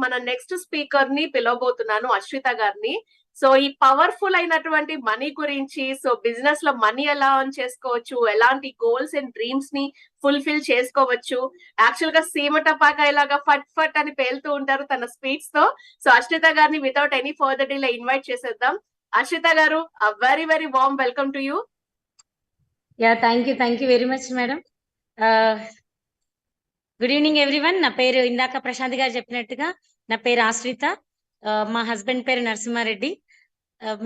మన next speaker ని పిలవబోతున్నాను, అశ్విత గారిని. సో ఈ పవర్ఫుల్ అయినటువంటి మనీ గురించి, సో బిజినెస్ లో మనీ ఎలా అర్న్ చేసుకోవచ్చు, ఎలాంటి గోల్స్ అండ్ డ్రీమ్స్ ని ఫుల్ఫిల్ చేసుకోవచ్చు. యాక్చువల్ గా సీమ టపాకాయ లాగా ఫట్ ఫట్ అని పేలుతూ ఉంటారు తన స్పీడ్స్ తో. సో అశ్విత గారిని without any further delay invite చేసేద్దాం. అశ్విత గారు, very very warm welcome to you. Thank you very much madam. Good evening everyone. నా పేరు ఇందాక ప్రశాంత్ గారు చెప్పినట్టుగా నా పేరు ఆశ్రిత. మా హస్బెండ్ పేరు నరసింహారెడ్డి.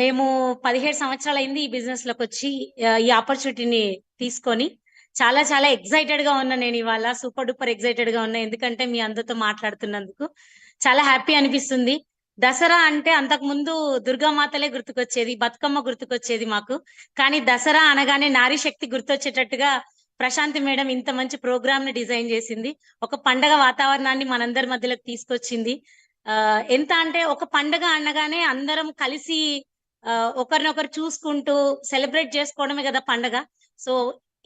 మేము 17 సంవత్సరాలు అయింది ఈ బిజినెస్ లోకి వచ్చి, ఈ ఆపర్చునిటీని తీసుకొని చాలా చాలా ఎక్సైటెడ్ గా ఉన్నా. నేను ఇవాళ సూపర్ డూపర్ ఎక్సైటెడ్ గా ఉన్నా, ఎందుకంటే మీ అందరితో మాట్లాడుతున్నందుకు చాలా హ్యాపీ అనిపిస్తుంది. దసరా అంటే అంతకు ముందు దుర్గామాతలే గుర్తుకొచ్చేది, బతుకమ్మ గుర్తుకొచ్చేది మాకు. కానీ దసరా అనగానే నారీ శక్తి గుర్తొచ్చేటట్టుగా ప్రశాంతి మేడం ఇంత మంచి ప్రోగ్రామ్ ని డిజైన్ చేసింది. ఒక పండగ వాతావరణాన్ని మనందరి మధ్యలోకి తీసుకొచ్చింది. ఎంత అంటే ఒక పండగ అనగానే అందరం కలిసి ఒకరినొకరు చూసుకుంటూ సెలబ్రేట్ చేసుకోవడమే కదా పండగ. సో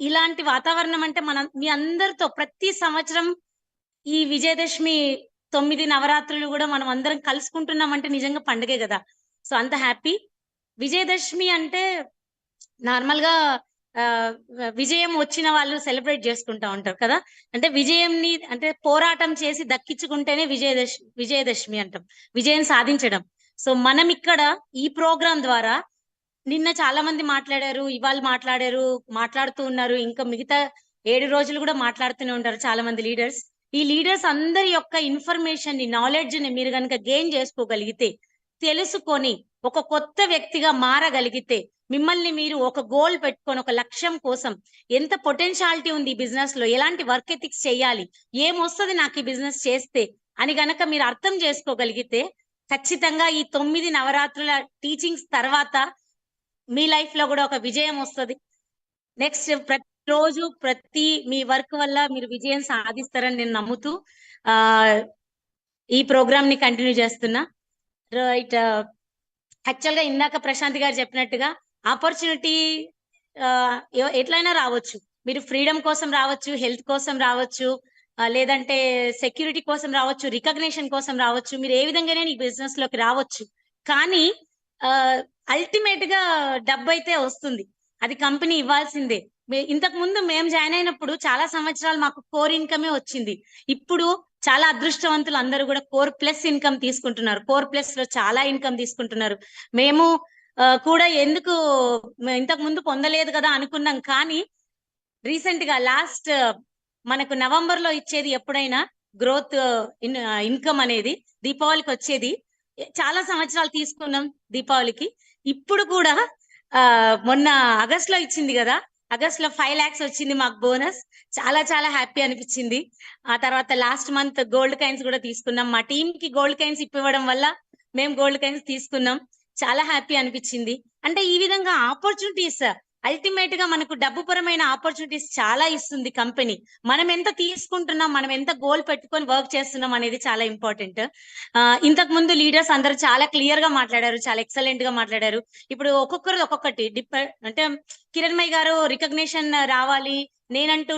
ఇలాంటి వాతావరణం అంటే మీ అందరితో ప్రతి సంవత్సరం ఈ విజయదశమి 9 నవరాత్రులు కూడా మనం అందరం కలుసుకుంటున్నామంటే నిజంగా పండగే కదా. సో అంత హ్యాపీ. విజయదశమి అంటే నార్మల్ గా విజయం వచ్చిన వాళ్ళు సెలబ్రేట్ చేసుకుంటా ఉంటారు కదా. అంటే విజయంని అంటే పోరాటం చేసి దక్కించుకుంటేనే విజయదశమి అంటాం, విజయం సాధించడం. సో మనం ఇక్కడ ఈ ప్రోగ్రాం ద్వారా నిన్న చాలా మంది మాట్లాడారు, ఇవాళ మాట్లాడుతూ ఉన్నారు, ఇంకా మిగతా 7 రోజులు కూడా మాట్లాడుతూనే ఉంటారు చాలా మంది లీడర్స్. ఈ లీడర్స్ అందరి యొక్క ఇన్ఫర్మేషన్ ని, నాలెడ్జ్ ని మీరు కనుక గెయిన్ చేసుకోగలిగితే, తెలుసుకొని ఒక కొత్త వ్యక్తిగా మారగలిగితే, మిమ్మల్ని మీరు ఒక గోల్ పెట్టుకొని ఒక లక్ష్యం కోసం ఎంత పొటెన్షియాలిటీ ఉంది ఈ బిజినెస్ లో, ఎలాంటి వర్క్ ఎథిక్స్ చేయాలి, ఏమొస్తుంది నాకు ఈ బిజినెస్ చేస్తే అని గనక మీరు అర్థం చేసుకోగలిగితే, ఖచ్చితంగా ఈ 9 నవరాత్రుల టీచింగ్స్ తర్వాత మీ లైఫ్ లో కూడా ఒక విజయం వస్తుంది. నెక్స్ట్ ప్రతిరోజు ప్రతి మీ వర్క్ వల్ల మీరు విజయం సాధిస్తారని నేను నమ్ముతూ ఈ ప్రోగ్రామ్ ని కంటిన్యూ చేస్తున్నా. రైట్. యాక్చువల్ గా ఇందాక ప్రశాంత్ గారు చెప్పినట్టుగా ఆపర్చునిటీ ఎట్లయినా రావచ్చు. మీరు ఫ్రీడమ్ కోసం రావచ్చు, హెల్త్ కోసం రావచ్చు, లేదంటే సెక్యూరిటీ కోసం రావచ్చు, రికగ్నిషన్ కోసం రావచ్చు, మీరు ఏ విధంగానే ఈ బిజినెస్ లోకి రావచ్చు. కానీ అల్టిమేట్ గా డబ్బు అయితే వస్తుంది, అది కంపెనీ ఇవ్వాల్సిందే. ఇంతకు ముందు మేము జాయిన్ అయినప్పుడు చాలా సంవత్సరాలు మాకు కోర్ ఇన్కమే వచ్చింది. ఇప్పుడు చాలా అదృష్టవంతులు అందరూ కూడా కోర్ ప్లస్ ఇన్కమ్ తీసుకుంటున్నారు, కోర్ ప్లస్ లో చాలా ఇన్కమ్ తీసుకుంటున్నారు. మేము కూడా ఎందుకు ఇంతకు ముందు పొందలేదు కదా అనుకున్నాం. కానీ రీసెంట్ గా లాస్ట్ మనకు నవంబర్ లో ఇచ్చేది ఎప్పుడైనా గ్రోత్ ఇన్కమ్ అనేది దీపావళికి వచ్చేది. చాలా సంవత్సరాలు తీసుకున్నాం దీపావళికి. ఇప్పుడు కూడా మొన్న ఆగస్ట్ లో ఇచ్చింది కదా, ఆగస్ట్ లో 5 lakhs వచ్చింది మాకు బోనస్. చాలా చాలా హ్యాపీ అనిపించింది. ఆ తర్వాత లాస్ట్ మంత్ గోల్డ్ కాయిన్స్ కూడా తీసుకున్నాం. మా టీమ్ కి గోల్డ్ కాయిన్స్ ఇప్పివ్వడం వల్ల మేము గోల్డ్ కాయిన్స్ తీసుకున్నాం. చాలా హ్యాపీ అనిపించింది. అంటే ఈ విధంగా ఆపర్చునిటీస్, అల్టిమేట్ గా మనకు డబ్బు పరమైన ఆపర్చునిటీస్ చాలా ఇస్తుంది కంపెనీ. మనం ఎంత తీసుకుంటున్నాం, మనం ఎంత గోల్ పెట్టుకొని వర్క్ చేస్తున్నాం అనేది చాలా ఇంపార్టెంట్. ఇంతకు ముందు లీడర్స్ అందరూ చాలా క్లియర్ గా మాట్లాడారు, చాలా ఎక్సలెంట్ గా మాట్లాడారు. ఇప్పుడు ఒక్కొక్కరు ఒక్కొక్కటి అంటే కిరణ్మయ్య గారు రికగ్నిషన్ రావాలి,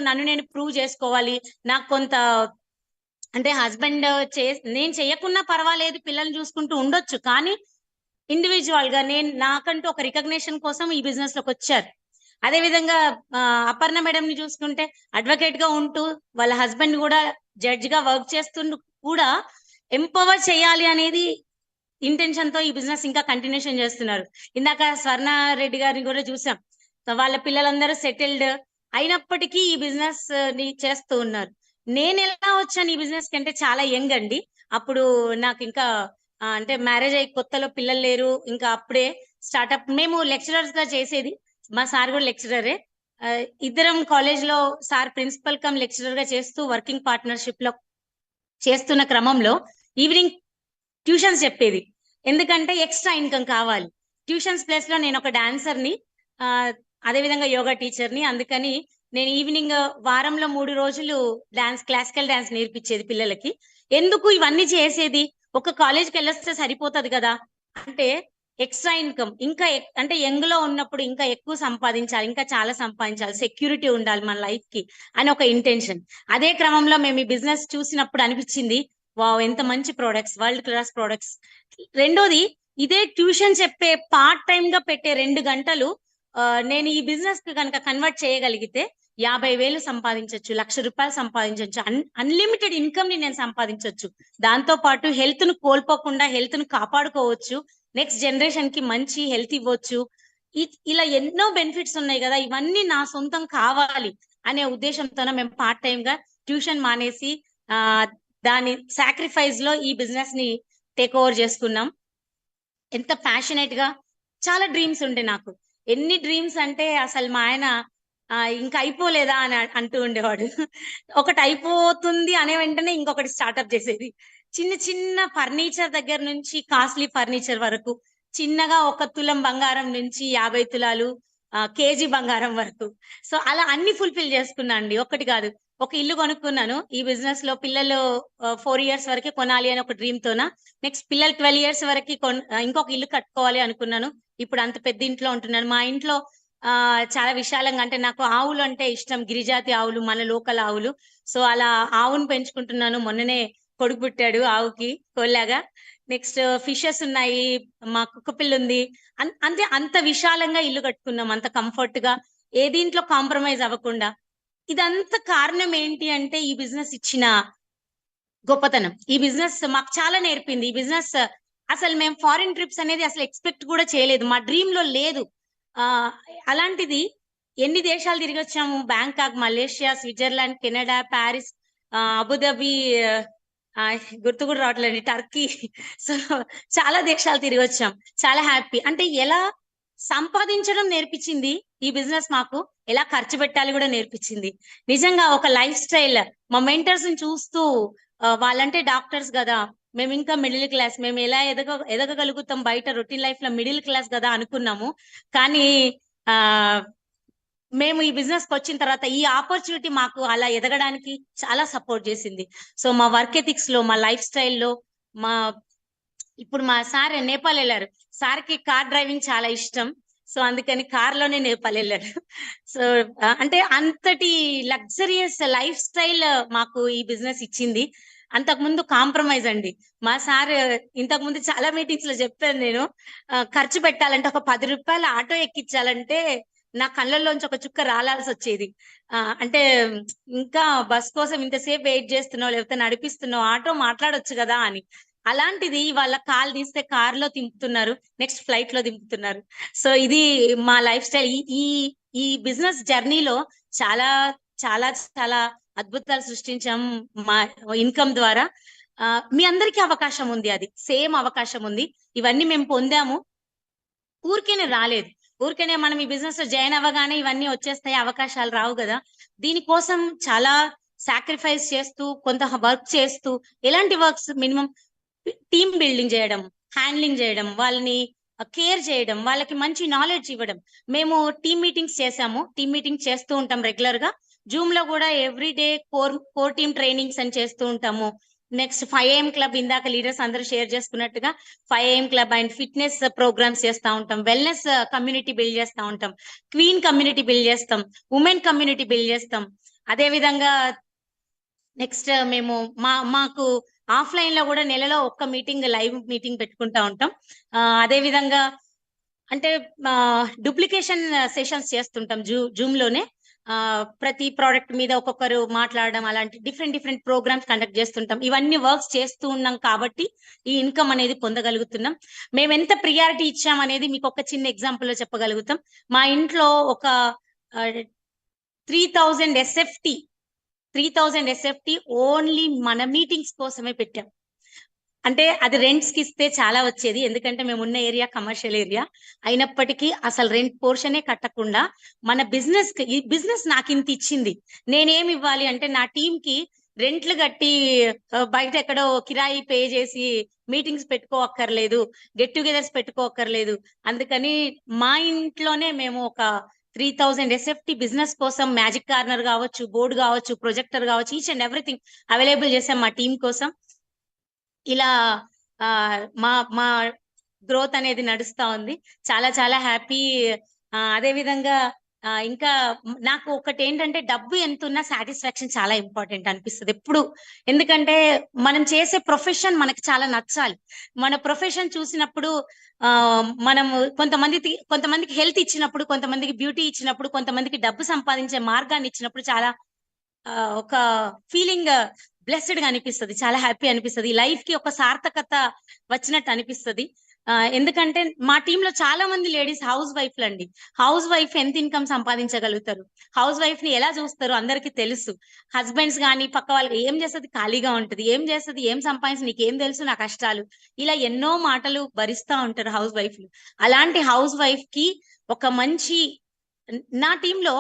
నన్ను నేను ప్రూవ్ చేసుకోవాలి, నాకు కొంత అంటే హస్బెండ్ నేను చేయకున్నా పర్వాలేదు, పిల్లల్ని చూసుకుంటూ ఉండొచ్చు, కానీ ఇండివిజువల్ గా నాకంటూ ఒక రికగ్నిషన్ కోసం ఈ బిజినెస్ లోకి వచ్చారు. అదే విధంగా అపర్ణ మేడం ని చూసుకుంటే అడ్వకేట్ గా ఉంటూ వాళ్ళ హస్బెండ్ కూడా జడ్జ్ గా వర్క్ చేస్తుంటూ కూడా ఎంపవర్ చేయాలి అనేది ఇంటెన్షన్ తో ఈ బిజినెస్ ఇంకా కంటిన్యూషన్ చేస్తున్నారు. ఇందాక స్వర్ణ రెడ్డి గారిని కూడా చూసాం, వాళ్ళ పిల్లలందరూ సెటిల్డ్ అయినప్పటికీ ఈ బిజినెస్ ని చేస్తూ ఉన్నారు. నేను ఎలా వచ్చాను ఈ బిజినెస్ కి అంటే చాలా యంగ్ అండి. అప్పుడు నాకు ఇంకా అంటే మ్యారేజ్ అయ్యి కొత్తలో పిల్లలు లేరు, ఇంకా అప్పుడే స్టార్ట్అప్. మేము లెక్చరర్స్ గా చేసేది, మా సార్ కూడా లెక్చరరే. ఇద్దరం కాలేజ్ లో సార్ ప్రిన్సిపల్ కమ్ లెక్చరర్ గా చేస్తూ వర్కింగ్ పార్ట్నర్షిప్ లో చేస్తున్న క్రమంలో ఈవినింగ్ ట్యూషన్స్ చెప్పేది. ఎందుకంటే ఎక్స్ట్రా ఇన్కమ్ కావాలి. ట్యూషన్స్ ప్లేస్ లో నేను ఒక డాన్సర్ ని, అదేవిధంగా యోగా టీచర్ ని. అందుకని నేను ఈవినింగ్ వారంలో 3 రోజులు క్లాసికల్ డాన్స్ నేర్పించేది పిల్లలకి. ఎందుకు ఇవన్నీ చేసేది, ఒక కాలేజ్కి వెళ్ళొస్తే సరిపోతుంది కదా అంటే ఎక్స్ట్రా ఇన్కమ్ ఇంకా అంటే యంగ్ లో ఉన్నప్పుడు ఇంకా ఎక్కువ సంపాదించాలి, ఇంకా చాలా సంపాదించాలి, సెక్యూరిటీ ఉండాలి మన లైఫ్ కి అని ఒక ఇంటెన్షన్. అదే క్రమంలో మేము ఈ బిజినెస్ చూసినప్పుడు అనిపించింది, వావ్, ఎంత మంచి ప్రోడక్ట్స్, వరల్డ్ క్లాస్ ప్రోడక్ట్స్. రెండోది, ఇదే ట్యూషన్ చెప్పే పార్ట్ టైం గా పెట్టే 2 గంటలు నేను ఈ బిజినెస్ కి కనుక కన్వర్ట్ చేయగలిగితే 50,000 సంపాదించవచ్చు, ₹1,00,000 సంపాదించవచ్చు, అన్లిమిటెడ్ ఇన్కమ్ ని నేను సంపాదించవచ్చు. దాంతో పాటు హెల్త్ ను కోల్పోకుండా హెల్త్ ను కాపాడుకోవచ్చు, నెక్స్ట్ జనరేషన్ కి మంచి హెల్త్ ఇవ్వచ్చు. ఇలా ఎన్నో బెనిఫిట్స్ ఉన్నాయి కదా, ఇవన్నీ నా సొంతం కావాలి అనే ఉద్దేశంతోనే మేము పార్ట్ టైం గా ట్యూషన్ మానేసి ఆ దాని సాక్రిఫైస్ లో ఈ బిజినెస్ ని టేక్ ఓవర్ చేసుకున్నాం. ఎంత ప్యాషనేట్ గా, చాలా డ్రీమ్స్ ఉండే నాకు. ఎన్ని డ్రీమ్స్ అంటే అసలు మా ఆయన ఇంకా అయిపోలేదా అని అంటూ ఉండేవాడు. ఒకటి అయిపోతుంది అనే వెంటనే ఇంకొకటి స్టార్ట్అప్ చేసేది. చిన్న చిన్న ఫర్నిచర్ దగ్గర నుంచి కాస్ట్లీ ఫర్నిచర్ వరకు, చిన్నగా 1 తులం బంగారం నుంచి 50 తులాలు, కేజీ బంగారం వరకు. సో అలా అన్ని ఫుల్ఫిల్ చేసుకున్నా అండి, ఒకటి కాదు. ఒక ఇల్లు కొనుక్కున్నాను ఈ బిజినెస్ లో. పిల్లలు 4 years వరకు కొనాలి అని ఒక డ్రీమ్ తోన, నెక్స్ట్ పిల్లలు 12 years వరకు ఇంకొక ఇల్లు కట్టుకోవాలి అనుకున్నాను. ఇప్పుడు అంత పెద్ద ఇంట్లో ఉంటున్నాను. మా ఇంట్లో చాలా విశాలంగా, అంటే నాకు ఆవులు అంటే ఇష్టం, గిరిజాతి ఆవులు, మన లోకల్ ఆవులు. సో అలా ఆవును పెంచుకుంటున్నాను. మొన్ననే కొడుకు పుట్టాడు ఆవుకి, కోల్లాగా. నెక్స్ట్ ఫిషెస్ ఉన్నాయి, మా కుక్క పిల్ల ఉంది. అంతే, అంత విశాలంగా ఇల్లు కట్టుకున్నాం, అంత కంఫర్ట్ గా, ఏ దీంట్లో కాంప్రమైజ్ అవ్వకుండా. ఇదంతా కారణం ఏంటి అంటే ఈ బిజినెస్ ఇచ్చిన గొప్పతనం. ఈ బిజినెస్ మాకు చాలా నేర్పింది. ఈ బిజినెస్ అసలు మేము ఫారిన్ ట్రిప్స్ అనేది అసలు ఎక్స్పెక్ట్ కూడా చేయలేదు, మా డ్రీమ్ లో లేదు. ఆ అలాంటిది ఎన్ని దేశాలు తిరిగి వచ్చాము, Bangkok, Malaysia, Switzerland, Canada, Paris, Abu Dhabi, గుర్తు కూడా రావట్లేదు, టర్కీ. సో చాలా దేశాలు తిరిగి వచ్చాం. చాలా హ్యాపీ. అంటే ఎలా సంపాదించడం నేర్పించింది ఈ బిజినెస్ మాకు, ఎలా ఖర్చు పెట్టాలి కూడా నేర్పించింది. నిజంగా ఒక లైఫ్ స్టైల్. మా మెంటర్స్ ని చూస్తూ, వాళ్ళంటే డాక్టర్స్ కదా, మేము ఇంకా మిడిల్ క్లాస్, మేము ఎలా ఎదగగలుగుతాం బయట రొటీన్ లైఫ్ లో, మిడిల్ క్లాస్ కదా అనుకున్నాము. కానీ ఆ మేము ఈ బిజినెస్ కి వచ్చిన తర్వాత ఈ ఆపర్చునిటీ మాకు అలా ఎదగడానికి చాలా సపోర్ట్ చేసింది. సో మా వర్క్ ఎథిక్స్ లో, మా లైఫ్ స్టైల్లో, మా ఇప్పుడు మా సార్ నేపాల్ వెళ్ళారు. సార్కి కార్ డ్రైవింగ్ చాలా ఇష్టం. సో అందుకని కార్ లోనే నేపాల్ వెళ్ళారు. సో అంటే అంతటి లగ్జరియస్ లైఫ్ స్టైల్ మాకు ఈ బిజినెస్ ఇచ్చింది. అంతకు ముందు కాంప్రమైజ్ అండి. మా సార్ ఇంతకు ముందు చాలా మీటింగ్స్ లో చెప్పాను నేను, ఖర్చు పెట్టాలంటే ఒక ₹10 ఆటో ఎక్కించాలంటే నా కళ్ళల్లోంచి ఒక చుక్క రాలాల్సి వచ్చేది. అంటే ఇంకా బస్ కోసం ఇంతసేపు వెయిట్ చేస్తున్నావు, లేకపోతే నడిపిస్తున్నావు, ఆటో మాట్లాడొచ్చు కదా అని. అలాంటిది వాళ్ళ కాల్ తీస్తే కార్ లో దింపుతున్నారు, నెక్స్ట్ ఫ్లైట్ లో దింపుతున్నారు. సో ఇది మా లైఫ్ స్టైల్. ఈ ఈ బిజినెస్ జర్నీలో చాలా చాలా చాలా అద్భుతాలు సృష్టించాం మా ఇన్కమ్ ద్వారా. మీ అందరికీ అవకాశం ఉంది, అది సేమ్ అవకాశం ఉంది. ఇవన్నీ మేము పొందాము, ఊరికేనే రాలేదు. ఊరికేనే మనం ఈ బిజినెస్ లో జాయిన్ అవ్వగానే ఇవన్నీ వచ్చేస్తాయి, అవకాశాలు రావు కదా. దీనికోసం చాలా సాక్రిఫైస్ చేస్తూ, కొంత వర్క్ చేస్తూ, ఎలాంటి వర్క్స్, మినిమం టీమ్ బిల్డింగ్ చేయడం, హ్యాండ్లింగ్ చేయడం, వాళ్ళని కేర్ చేయడం, వాళ్ళకి మంచి నాలెడ్జ్ ఇవ్వడం. మేము టీమ్ మీటింగ్స్ చేసాము, టీమ్ మీటింగ్ చేస్తూ ఉంటాం రెగ్యులర్ గా. జూమ్ లో కూడా every day core team trainings అని చేస్తూ ఉంటాము. నెక్స్ట్ 5am క్లబ్, ఇందాక లీడర్స్ అందరూ షేర్ చేసుకున్నట్టుగా 5am club and fitness programmes చేస్తూ ఉంటాం, వెల్నెస్ కమ్యూనిటీ బిల్డ్ చేస్తూ ఉంటాం, క్వీన్ కమ్యూనిటీ బిల్డ్ చేస్తాం, ఉమెన్ కమ్యూనిటీ బిల్డ్ చేస్తాం. అదే విధంగా నెక్స్ట్ మేము మాకు ఆఫ్లైన్ లో కూడా నెలలో ఒక్క మీటింగ్, లైవ్ మీటింగ్ పెట్టుకుంటా ఉంటాం. అదే విధంగా అంటే డూప్లికేషన్ సెషన్స్ చేస్తుంటాం జూమ్ లోనే. ప్రతి ప్రోడక్ట్ మీద ఒక్కొక్కరు మాట్లాడడం, అలాంటి డిఫరెంట్ ప్రోగ్రామ్స్ కండక్ట్ చేస్తుంటాం. ఇవన్నీ వర్క్స్ చేస్తూ ఉన్నాం కాబట్టి ఈ ఇన్కమ్ అనేది పొందగలుగుతున్నాం. మేము ఎంత ప్రియారిటీ ఇచ్చాం అనేది మీకు ఒక చిన్న ఎగ్జాంపుల్ లో చెప్పగలుగుతాం. మా ఇంట్లో ఒక 3000 SFT ఓన్లీ మన మీటింగ్స్ కోసమే పెట్టాం. అంటే అది రెంట్స్ కి ఇస్తే చాలా వచ్చేది, ఎందుకంటే మేము ఉన్న ఏరియా కమర్షియల్ ఏరియా అయినప్పటికీ అసలు రెంట్ పోర్షనే కట్టకుండా మన బిజినెస్ కి, ఈ బిజినెస్ నాకు ఇంత ఇచ్చింది, నేనేమి ఇవ్వాలి అంటే నా టీం కి రెంట్లు కట్టి బయట ఎక్కడో కిరాయి పే చేసి మీటింగ్స్ పెట్టుకోవక్కర్లేదు, గెట్ టుగెదర్స్ పెట్టుకోవక్కర్లేదు. అందుకని మా ఇంట్లోనే మేము ఒక 3000 SFT బిజినెస్ కోసం మ్యాజిక్ కార్నర్ కావచ్చు, బోర్డు కావచ్చు, ప్రొజెక్టర్ కావచ్చు, ఈచ్ అండ్ ఎవ్రీథింగ్ అవైలబుల్ చేసాం మా టీం కోసం. ఇలా మా మా గ్రోత్ అనేది నడుస్తా ఉంది. చాలా చాలా హ్యాపీ. అదే విధంగా ఇంకా నాకు ఒకటి ఏంటంటే డబ్బు ఎంత ఉన్నా సాటిస్ఫాక్షన్ చాలా ఇంపార్టెంట్ అనిపిస్తుంది ఎప్పుడు. ఎందుకంటే మనం చేసే ప్రొఫెషన్ మనకి చాలా నచ్చాలి. మన ప్రొఫెషన్ చూసినప్పుడు మనము కొంతమందికి హెల్త్ ఇచ్చినప్పుడు, కొంతమందికి బ్యూటీ ఇచ్చినప్పుడు, కొంతమందికి డబ్బు సంపాదించే మార్గాన్ని ఇచ్చినప్పుడు చాలా ఒక ఫీలింగ్ బ్లెస్డ్ గా అనిపిస్తుంది, చాలా హ్యాపీ అనిపిస్తుంది, లైఫ్ కి ఒక సార్థకత వచ్చినట్టు అనిపిస్తుంది. ఎందుకంటే మా టీంలో చాలా మంది లేడీస్ హౌస్ వైఫ్లు అండి. హౌస్ వైఫ్ ఎంత ఇన్కమ్ సంపాదించగలుగుతారు, హౌస్ వైఫ్ ని ఎలా చూస్తారు అందరికీ తెలుసు. హస్బెండ్స్ కానీ పక్క వాళ్ళకి ఏం చేస్తుంది, ఖాళీగా ఉంటది, ఏం చేస్తుంది, ఏం సంపాదించి నీకేం తెలుసు నా కష్టాలు, ఇలా ఎన్నో మాటలు భరిస్తా ఉంటారు హౌస్ వైఫ్లు. అలాంటి హౌస్ వైఫ్ కి ఒక మంచి, నా టీంలో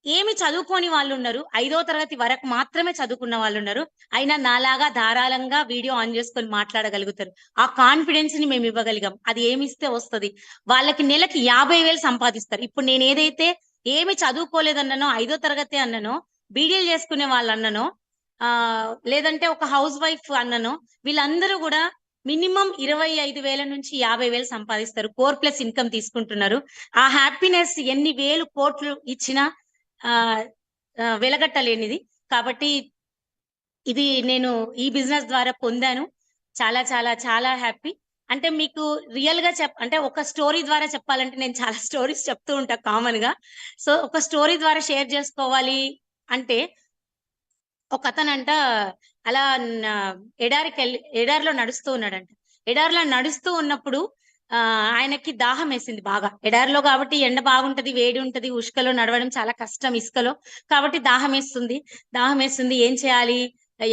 ఏమి చదువుకోని వాళ్ళు ఉన్నారు, 5వ తరగతి వరకు మాత్రమే చదువుకున్న వాళ్ళు ఉన్నారు, అయినా నాలాగా ధారాళంగా వీడియో ఆన్ చేసుకొని మాట్లాడగలుగుతారు. ఆ కాన్ఫిడెన్స్ ని మేము ఇవ్వగలిగాం. అది ఏమి ఇస్తే వస్తుంది, వాళ్ళకి నెలకి 50,000 సంపాదిస్తారు. ఇప్పుడు నేను ఏదైతే ఏమి చదువుకోలేదన్నానో, 5వ తరగతి అన్ననో, బీడీలు చేసుకునే వాళ్ళు అన్ననో, లేదంటే ఒక హౌస్ వైఫ్ అన్ననో, వీళ్ళందరూ కూడా మినిమం 25,000 నుంచి 50,000 సంపాదిస్తారు. 4+ ఇన్కమ్ తీసుకుంటున్నారు. ఆ హ్యాపీనెస్ ఎన్ని వేలు కోట్లు ఇచ్చినా ఆ వెలగట్టలేనిది. కాబట్టి ఇది నేను ఈ బిజినెస్ ద్వారా పొందాను. చాలా చాలా చాలా హ్యాపీ. అంటే మీకు రియల్ గా అంటే ఒక స్టోరీ ద్వారా చెప్పాలంటే నేను చాలా స్టోరీస్ చెప్తూ ఉంటా కామన్ గా. సో ఒక స్టోరీ ద్వారా షేర్ చేసుకోవాలి అంటే, ఒక అతనంట అలా ఎడారిలో నడుస్తూ ఉన్నాడంట. ఎడారిలో నడుస్తూ ఉన్నప్పుడు ఆయనకి దాహం వేసింది బాగా. ఎడారిలో కాబట్టి ఎండ బాగుంటది, వేడి ఉంటది, ఉష్కలో నడవడం చాలా కష్టం, ఇసుకలో. కాబట్టి దాహం వేస్తుంది, ఏం చేయాలి,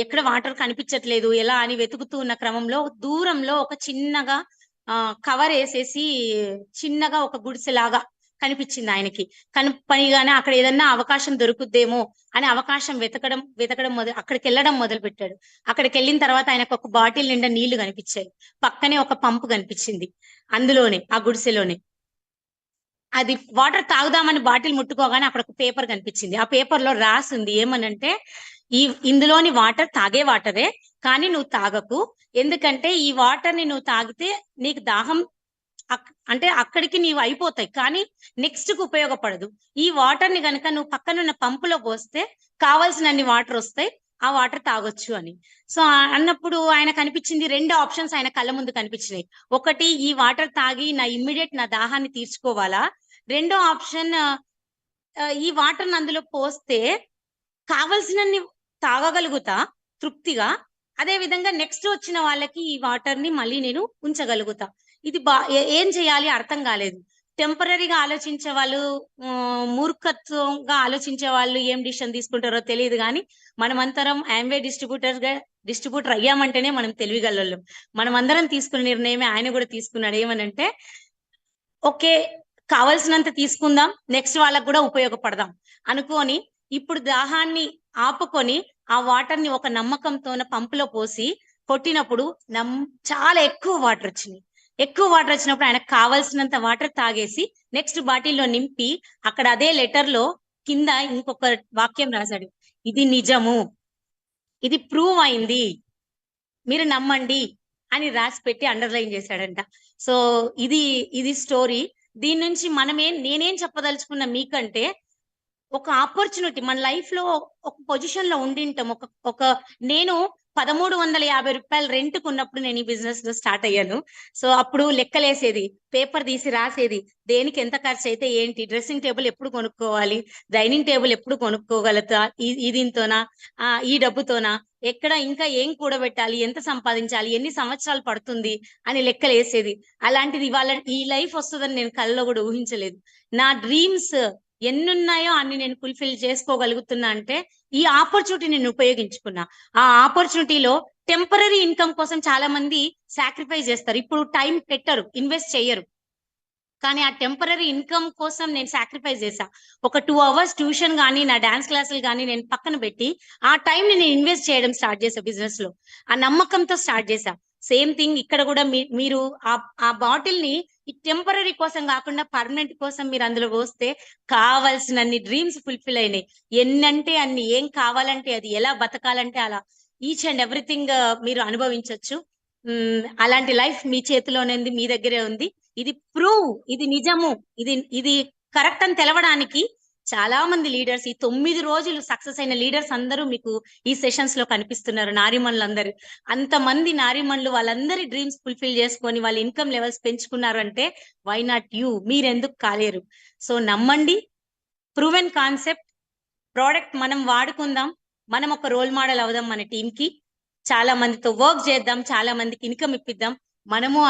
ఎక్కడ వాటర్ కనిపించట్లేదు, ఎలా అని వెతుకుతూ ఉన్న క్రమంలో దూరంలో ఒక చిన్నగా కవర్ వేసేసి చిన్నగా ఒక గుడిసెలాగా కనిపించింది ఆయనకి. పనిగానే అక్కడ ఏదన్నా అవకాశం దొరుకుద్దేమో అని అవకాశం వెతకడం అక్కడికి వెళ్ళడం మొదలు పెట్టాడు. అక్కడికి వెళ్ళిన తర్వాత ఆయనకు ఒక బాటిల్ నిండా నీళ్లు కనిపించాయి. పక్కనే ఒక పంపు కనిపించింది, అందులోనే ఆ గుడిసెలోనే. అది వాటర్ తాగుదామని బాటిల్ ముట్టుకోగానే అక్కడ ఒక పేపర్ కనిపించింది. ఆ పేపర్ లో రాసింది ఏమనంటే, ఇందులోని వాటర్ తాగే వాటరే, కానీ నువ్వు తాగకు. ఎందుకంటే ఈ వాటర్ ని నువ్వు తాగితే నీకు దాహం అంటే అక్కడికి నీవు అయిపోతాయి, కానీ నెక్స్ట్ కు ఉపయోగపడదు. ఈ వాటర్ ని కనుక నువ్వు పక్కనున్న పంపులో పోస్తే కావాల్సినన్ని వాటర్ వస్తాయి, ఆ వాటర్ తాగొచ్చు అని. సో అన్నప్పుడు ఆయన కనిపించింది 2 ఆప్షన్స్ ఆయన కళ్ళ ముందు కనిపించినాయి. ఒకటి, ఈ వాటర్ తాగి నా దాహాన్ని తీర్చుకోవాలా. రెండో ఆప్షన్, ఈ వాటర్ అందులో పోస్తే కావలసినన్ని తాగగలుగుతా తృప్తిగా, అదే విధంగా నెక్స్ట్ వచ్చిన వాళ్ళకి ఈ వాటర్ ని మళ్ళీ నేను ఉంచగలుగుతా. ఇది ఏం చేయాలి అర్థం కాలేదు. టెంపరీగా ఆలోచించే వాళ్ళు, మూర్ఖత్వంగా ఆలోచించే వాళ్ళు ఏం డిసిషన్ తీసుకుంటారో తెలియదు, కానీ మనమంతరం ఆమ్వే డిస్ట్రిబ్యూటర్ అయ్యామంటేనే మనం తెలివిగలం. మనం అందరం తీసుకున్న నిర్ణయమే ఆయన కూడా తీసుకున్నాడు. ఏమనంటే, ఓకే, కావలసినంత తీసుకుందాం, నెక్స్ట్ వాళ్ళకు కూడా ఉపయోగపడదాం అనుకొని, ఇప్పుడు దాహాన్ని ఆపుకొని ఆ వాటర్ ని ఒక నమ్మకంతోన పంపులో పోసి కొట్టినప్పుడు చాలా ఎక్కువ వాటర్ వచ్చినప్పుడు ఆయనకు కావాల్సినంత వాటర్ తాగేసి నెక్స్ట్ బాటిల్లో నింపి అక్కడ అదే లెటర్ లో కింద ఇంకొక వాక్యం రాశాడు, ఇది నిజము, ఇది ప్రూవ్ అయింది, మీరు నమ్మండి అని రాసి పెట్టి అండర్లైన్ చేశాడంట. సో ఇది స్టోరీ. దీని నుంచి నేనేం చెప్పదలుచుకున్నా మీకంటే, ఒక ఆపర్చునిటీ మన లైఫ్ లో ఒక పొజిషన్ లో ఉండింటాం. నేను 1,350 రూపాయలు రెంట్ కున్నప్పుడు నేను ఈ బిజినెస్ లో స్టార్ట్ అయ్యాను. సో అప్పుడు లెక్కలేసేది, పేపర్ తీసి రాసేది, దేనికి ఎంత ఖర్చు అయితే ఏంటి, డ్రెస్సింగ్ టేబుల్ ఎప్పుడు కొనుక్కోవాలి, డైనింగ్ టేబుల్ ఎప్పుడు కొనుక్కోగలుగుతా, దీంతోనా, ఈ డబ్బుతోనా, ఎక్కడ ఇంకా ఏం కూడబెట్టాలి, ఎంత సంపాదించాలి, ఎన్ని సంవత్సరాలు పడుతుంది అని లెక్కలేసేది. అలాంటిది ఇవాళ ఈ లైఫ్ వస్తుందని నేను కల్లో కూడా ఊహించలేదు. నా డ్రీమ్స్ ఎన్నున్నాయో అన్ని నేను ఫుల్ఫిల్ చేసుకోగలుగుతున్నా అంటే ఈ ఆపర్చునిటీ నేను ఉపయోగించుకున్నా. ఆ ఆపర్చునిటీలో టెంపరీ ఇన్కమ్ కోసం చాలా మంది సాక్రిఫైస్ చేస్తారు. ఇప్పుడు టైం పెట్టరు, ఇన్వెస్ట్ చేయరు, కానీ ఆ టెంపరీ ఇన్కమ్ కోసం నేను సాక్రిఫైస్ చేశా. ఒక 2 hours ట్యూషన్ కానీ నా డాన్స్ క్లాసులు కానీ నేను పక్కన పెట్టి ఆ టైం నేను ఇన్వెస్ట్ చేయడం స్టార్ట్ చేశా బిజినెస్ లో. ఆ నమ్మకంతో స్టార్ట్ చేశా. సేమ్ థింగ్ ఇక్కడ కూడా మీరు ఆ బాటిల్ ని ఈ టెంపరీ కోసం కాకుండా పర్మనెంట్ కోసం మీరు అందులో పోస్తే కావాల్సినన్ని డ్రీమ్స్ ఫుల్ఫిల్ అయినాయి. ఎన్నంటే అన్ని, ఏం కావాలంటే అది, ఎలా బతకాలంటే అలా, ఈచ్ అండ్ ఎవ్రీథింగ్ మీరు అనుభవించవచ్చు. అలాంటి లైఫ్ మీ చేతిలోనే ఉంది, మీ దగ్గరే ఉంది. ఇది ప్రూవ్, ఇది నిజము, ఇది కరెక్ట్ అని తెలవడానికి చాలా మంది లీడర్స్, ఈ 9 రోజులు సక్సెస్ అయిన లీడర్స్ అందరూ మీకు ఈ సెషన్స్ లో కనిపిస్తున్నారు. నారీమణులందరూ, అంతమంది నారీమణులు వాళ్ళందరి డ్రీమ్స్ ఫుల్ఫిల్ చేసుకొని వాళ్ళ ఇన్కమ్ లెవెల్స్ పెంచుకున్నారు అంటే వై నాట్ యూ, మీరెందుకు కాలేరు? సో నమ్మండి, ప్రూవెన్ కాన్సెప్ట్, ప్రోడక్ట్ మనం వాడుకుందాం, మనం ఒక రోల్ మోడల్ అవుదాం మన టీమ్ కి, చాలా మందితో వర్క్ చేద్దాం, చాలా మందికి ఇన్కమ్ ఇప్పిద్దాం, మనము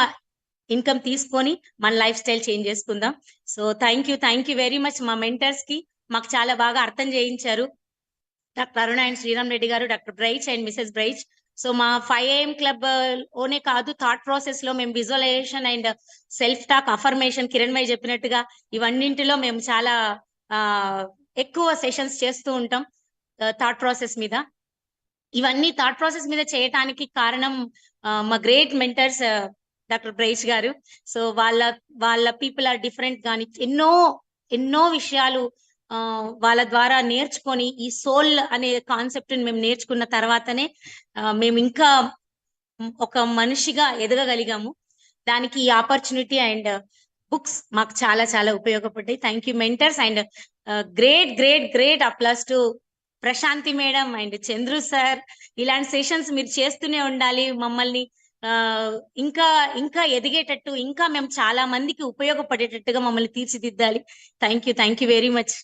ఇన్కమ్ తీసుకొని మన లైఫ్ స్టైల్ చేంజ్ చేసుకుందాం. So thank you very much. మా మెంటర్స్ కి మాకు చాలా బాగా అర్థం చేయించారు, డాక్టర్ అరుణ అండ్ శ్రీరామ్ రెడ్డి గారు, డాక్టర్ బ్రైచ్ అండ్ మిసెస్ బ్రైచ్. సో మా 5 AM క్లబ్ ఓనే కాదు, థాట్ ప్రాసెస్ లో మేము visualisation and self talk, affirmation, Kiranmayi చెప్పినట్టుగా ఇవన్నింటిలో మేము చాలా ఎక్కువ సెషన్స్ చేస్తూ ఉంటాం థాట్ ప్రాసెస్ మీద. ఇవన్నీ థాట్ ప్రాసెస్ మీద చేయటానికి కారణం మా గ్రేట్ మెంటర్స్ డాక్టర్ బ్రైచ్ గారు. సో వాళ్ళ పీపుల్ ఆర్ డిఫరెంట్ కానీ ఎన్నో విషయాలు వాళ్ళ ద్వారా నేర్చుకొని ఈ సోల్ అనే కాన్సెప్ట్ మేము నేర్చుకున్న తర్వాతనే మేము ఇంకా ఒక మనిషిగా ఎదగగలిగాము. దానికి ఈ ఆపర్చునిటీ అండ్ బుక్స్ మాకు చాలా చాలా ఉపయోగపడ్డాయి. Thank you mentors and great applause to Prashanthi madam and Chandru sir. ఇలాంటి సెషన్స్ మీరు చేస్తూనే ఉండాలి, మమ్మల్ని ఇంకా ఎదిగేటట్టు, ఇంకా మేము చాలా మందికి ఉపయోగపడేటట్టుగా మమ్మల్ని తీర్చిదిద్దాలి. Thank you very much.